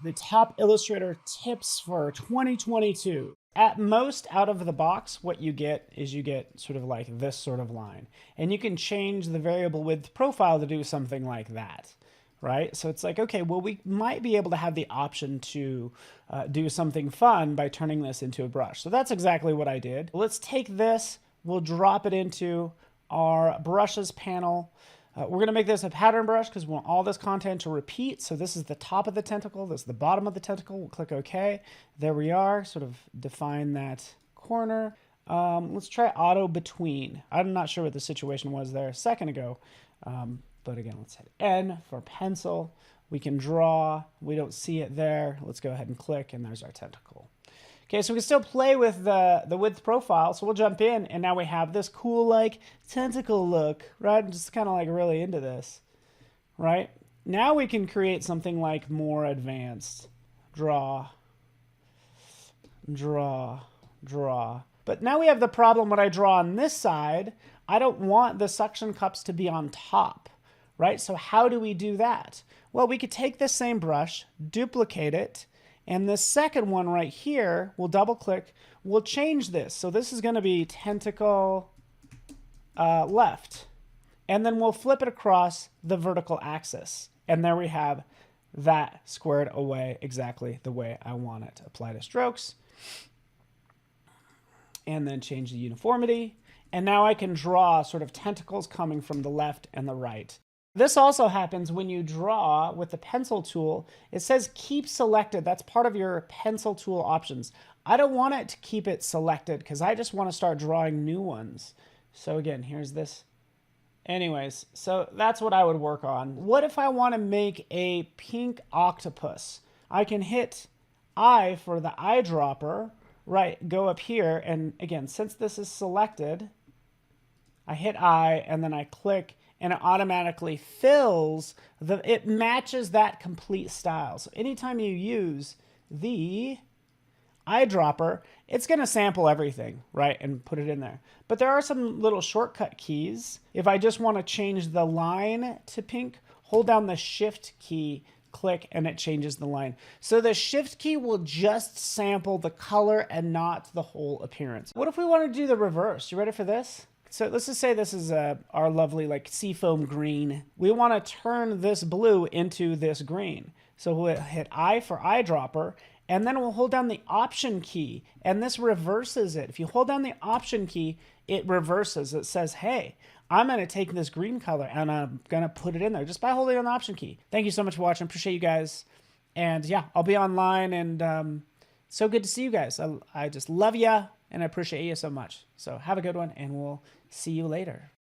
the top Illustrator tips for 2022. At most, out of the box, what you get is you get sort of like this sort of line. And you can change the variable width profile to do something like that, right? So it's like, okay, well, we might be able to have the option to do something fun by turning this into a brush. So that's exactly what I did. Let's take this, we'll drop it into our brushes panel. We're going to make this a pattern brush because we want all this content to repeat. So this is the top of the tentacle. This is the bottom of the tentacle. We'll click OK. There we are. Sort of define that corner. Let's try auto between. I'm not sure what the situation was there a second ago. But again, let's hit N for pencil. We can draw. We don't see it there. Let's go ahead and click, and there's our tentacle. Okay, so we can still play with the width profile. So we'll jump in, and now we have this cool, like, tentacle look, right? I'm just kind of, like, really into this, right? Now we can create something, like, more advanced. Draw, draw, draw. But now we have the problem when I draw on this side, I don't want the suction cups to be on top, right? So how do we do that? Well, we could take this same brush, duplicate it, and this second one right here, we'll double click, we'll change this. So this is going to be tentacle left. And then we'll flip it across the vertical axis. And there we have that squared away exactly the way I want it. Apply to strokes. And then change the uniformity. And now I can draw sort of tentacles coming from the left and the right. This also happens when you draw with the pencil tool. It says keep selected. That's part of your pencil tool options. I don't want it to keep it selected because I just want to start drawing new ones. So again, here's this. Anyways, so that's what I would work on. What if I want to make a pink octopus? I can hit I for the eyedropper, right? Go up here. And again, since this is selected, I hit I and then I click, and it automatically fills it matches that complete style. So anytime you use the eyedropper, it's going to sample everything, right, and put it in there. But there are some little shortcut keys. If I just want to change the line to pink, hold down the shift key, click, and it changes the line. So the shift key will just sample the color and not the whole appearance. What if we want to do the reverse? You ready for this? So let's just say this is our lovely like seafoam green. We want to turn this blue into this green. So we'll hit I for eyedropper, and then we'll hold down the Option key, and this reverses it. If you hold down the Option key, it reverses. It says, hey, I'm going to take this green color and I'm going to put it in there just by holding down the Option key. Thank you so much for watching. Appreciate you guys. And yeah, I'll be online, and so good to see you guys. I just love ya, and I appreciate you so much. So have a good one, and we'll see you later.